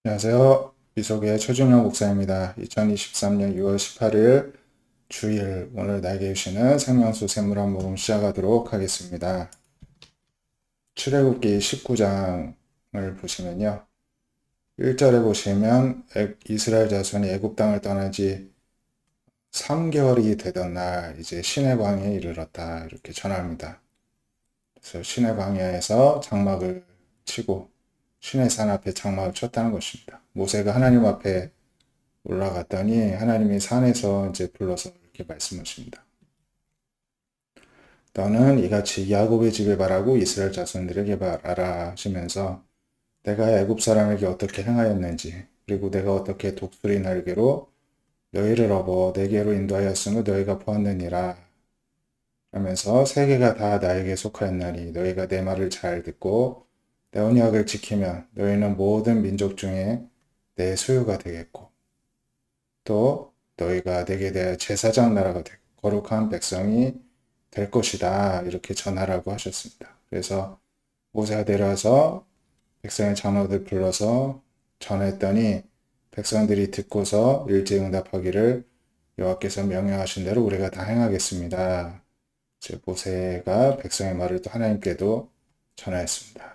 안녕하세요. 미속의 최준영 목사입니다. 2023년 6월 18일 주일 오늘 나에게 주시는 생명수 샘물 모금 시작하도록 하겠습니다. 출애굽기 19장을 보시면요. 1절에 보시면 이스라엘 자손이 애굽 땅을 떠난 지 3개월이 되던 날 이제 시내 광야에 이르렀다 이렇게 전합니다. 그래서 시내 광야에서 장막을 치고 시내 산 앞에 장막을 쳤다는 것입니다. 모세가 하나님 앞에 올라갔더니 하나님이 산에서 이제 불러서 이렇게 말씀하십니다. 너는 이같이 야곱의 집에 말하고 이스라엘 자손들에게 말하라 하시면서 내가 애굽 사람에게 어떻게 행하였는지 그리고 내가 어떻게 독수리 날개로 너희를 업어 내게로 인도하였으므 너희가 보았느니라 하면서 세계가 다 나에게 속하였나니 너희가 내 말을 잘 듣고 내 언약을 지키면 너희는 모든 민족 중에 내 소유가 되겠고 또 너희가 내게 대하여 제사장 나라가 되고 거룩한 백성이 될 것이다. 이렇게 전하라고 하셨습니다. 그래서 모세가 내려와서 백성의 장로들 불러서 전했더니 백성들이 듣고서 일제응답하기를 여호와께서 명령하신 대로 우리가 다 행하겠습니다. 즉 모세가 백성의 말을 또 하나님께도 전하였습니다.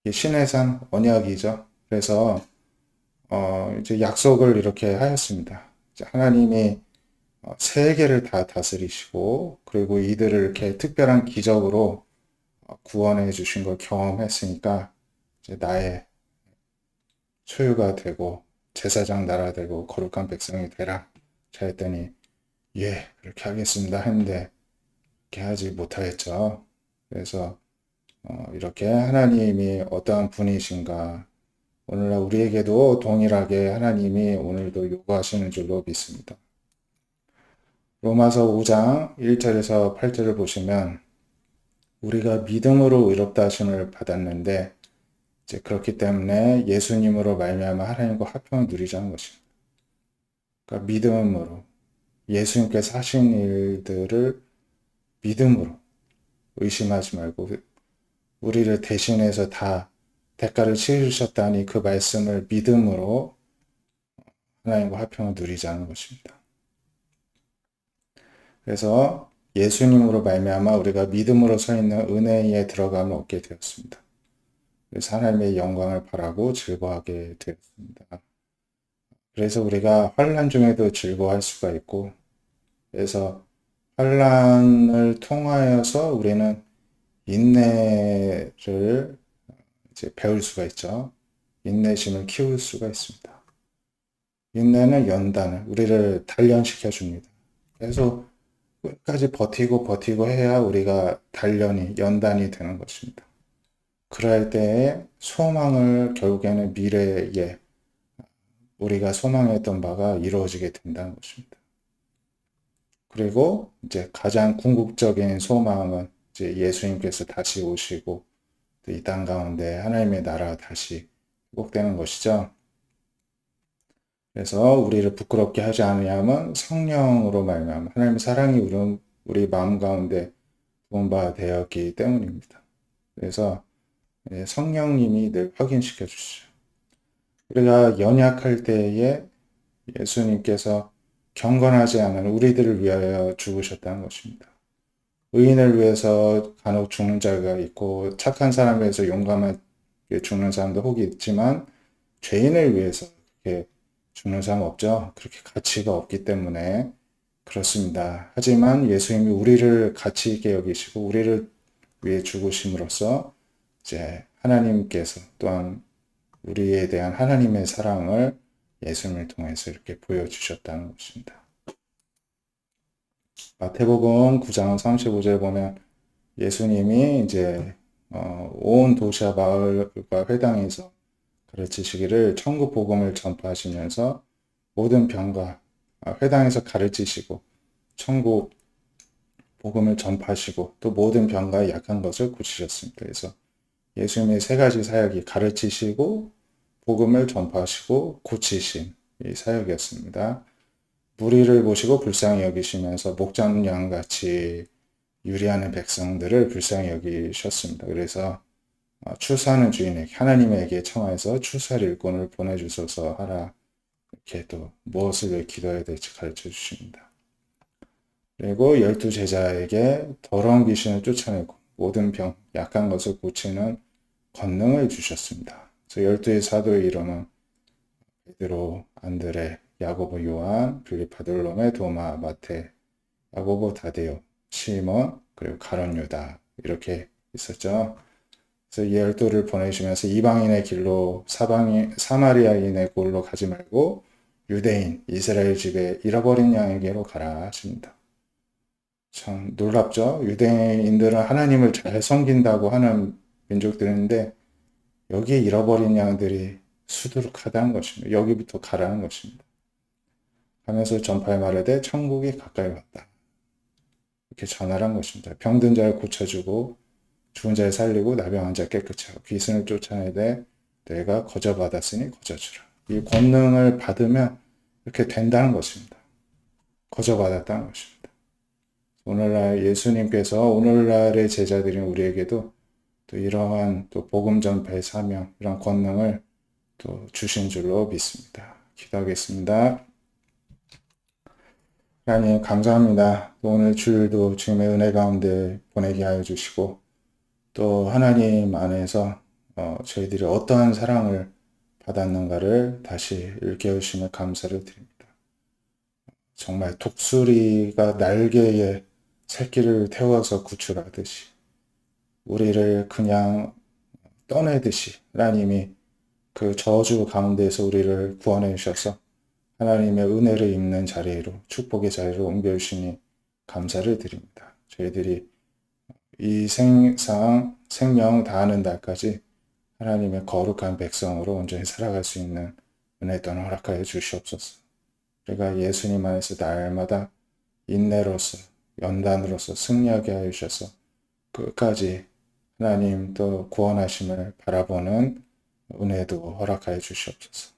이 신의 산 언약이죠. 그래서 이제 약속을 이렇게 하였습니다. 이제 하나님이 세계를 다 다스리시고 그리고 이들을 이렇게 특별한 기적으로 구원해 주신 걸 경험했으니까 이제 나의 소유가 되고 제사장 나라 되고 거룩한 백성이 되라. 자 했더니 예 그렇게 하겠습니다 했는데 그렇게 하지 못하겠죠. 그래서 이렇게 하나님이 어떠한 분이신가 오늘날 우리에게도 동일하게 하나님이 오늘도 요구하시는 줄로 믿습니다. 로마서 5장 1절에서 8절을 보시면 우리가 믿음으로 의롭다 하심을 받았는데 이제 그렇기 때문에 예수님으로 말미암아 하나님과 화평을 누리자는 것입니다. 그러니까 믿음으로 예수님께서 하신 일들을 믿음으로 의심하지 말고 우리를 대신해서 다 대가를 치르셨다니 그 말씀을 믿음으로 하나님과 화평을 누리자는 것입니다. 그래서 예수님으로 말미암아 우리가 믿음으로 서 있는 은혜에 들어감을 얻게 되었습니다. 그래서 하나님의 영광을 바라고 즐거워하게 되었습니다. 그래서 우리가 환난 중에도 즐거워할 수가 있고, 그래서 환난을 통하여서 우리는 인내를 이제 배울 수가 있죠. 인내심을 키울 수가 있습니다. 인내는 연단을 우리를 단련시켜 줍니다. 계속 끝까지 버티고 해야 우리가 단련이 연단이 되는 것입니다. 그럴 때에 소망을 결국에는 미래에 우리가 소망했던 바가 이루어지게 된다는 것입니다. 그리고 이제 가장 궁극적인 소망은 이제 예수님께서 다시 오시고 이 땅 가운데 하나님의 나라가 다시 회복되는 것이죠. 그래서 우리를 부끄럽게 하지 않으냐면 성령으로 말미암아 하나님의 사랑이 우리 마음 가운데 부은 되었기 때문입니다. 그래서 성령님이 늘 확인시켜 주시죠. 우리가 연약할 때에 예수님께서 경건하지 않은 우리들을 위하여 죽으셨다는 것입니다. 의인을 위해서 간혹 죽는 자가 있고 착한 사람을 위해서 용감하게 죽는 사람도 혹 있지만 죄인을 위해서 그렇게 죽는 사람 없죠. 그렇게 가치가 없기 때문에 그렇습니다. 하지만 예수님이 우리를 가치 있게 여기시고 우리를 위해 죽으심으로써 이제 하나님께서 또한 우리에 대한 하나님의 사랑을 예수님을 통해서 이렇게 보여주셨다는 것입니다. 마태복음 9장 35절에 보면 예수님이 이제 온 도시와 마을과 회당에서 가르치시기를 천국 복음을 전파하시면서 모든 병과 회당에서 가르치시고 천국 복음을 전파하시고 또 모든 병과 약한 것을 고치셨습니다. 그래서 예수님의 세 가지 사역이 가르치시고 복음을 전파하시고 고치신 이 사역이었습니다. 무리를 보시고 불쌍히 여기시면서 목자는 양같이 유리하는 백성들을 불쌍히 여기셨습니다. 그래서 추수하는 주인에게 하나님에게 청하여서 추수할 일꾼을 보내주소서 하라. 이렇게 또 무엇을 왜 기도해야 될지 가르쳐 주십니다. 그리고 12제자에게 더러운 귀신을 쫓아내고 모든 병, 약한 것을 고치는 권능을 주셨습니다. 그래서 12의 사도의 이름은 베드로, 안드레, 야고보, 요한, 빌립, 바돌로메, 도마, 마테, 야고보, 다데오, 시몬, 그리고 가룟 유다 이렇게 있었죠. 그래서 이 12를 보내시면서 이방인의 길로 사마리아인의 골로 가지 말고 유대인, 이스라엘 집에 잃어버린 양에게로 가라 하십니다. 참 놀랍죠? 유대인들은 하나님을 잘 섬긴다고 하는 민족들인데 여기에 잃어버린 양들이 수두룩하다는 것입니다. 여기부터 가라는 것입니다. 하면서 전파에 말하되 천국이 가까이 왔다. 이렇게 전하란 것입니다. 병든 자를 고쳐주고 죽은 자를 살리고 나병한 자 깨끗이 하고 귀신을 쫓아내되 내가 거저받았으니 거저주라. 이 권능을 받으면 이렇게 된다는 것입니다. 거저받았다는 것입니다. 오늘날 예수님께서 오늘날의 제자들인 우리에게도 또 이러한 또 복음 전파의 사명, 이런 권능을 또 주신 줄로 믿습니다. 기도하겠습니다. 하나님 감사합니다. 오늘 주일도 주님의 은혜 가운데 보내게 하여 주시고 또 하나님 안에서 저희들이 어떠한 사랑을 받았는가를 다시 일깨우시며 감사를 드립니다. 정말 독수리가 날개에 새끼를 태워서 구출하듯이 우리를 그냥 떠내듯이 하나님이 그 저주 가운데에서 우리를 구원해 주셔서 하나님의 은혜를 입는 자리로 축복의 자리로 옮겨주시니 감사를 드립니다. 저희들이 이 생명 다하는 날까지 하나님의 거룩한 백성으로 온전히 살아갈 수 있는 은혜 또한 허락하여 주시옵소서. 우리가 예수님 안에서 날마다 인내로서 연단으로서 승리하게 하여 주셔서 끝까지 하나님 또 구원하심을 바라보는 은혜도 허락하여 주시옵소서.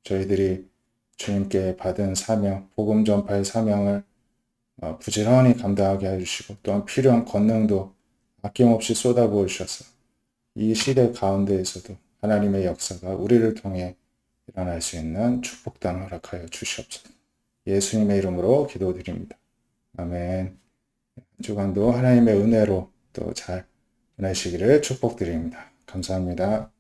저희들이 주님께 받은 사명, 복음 전파의 사명을 부지런히 감당하게 해주시고 또한 필요한 권능도 아낌없이 쏟아부어 주셔서 이 시대 가운데에서도 하나님의 역사가 우리를 통해 일어날 수 있는 축복단 허락하여 주시옵소서. 예수님의 이름으로 기도드립니다. 아멘. 한 주간도 하나님의 은혜로 또 잘 보내시기를 축복드립니다. 감사합니다.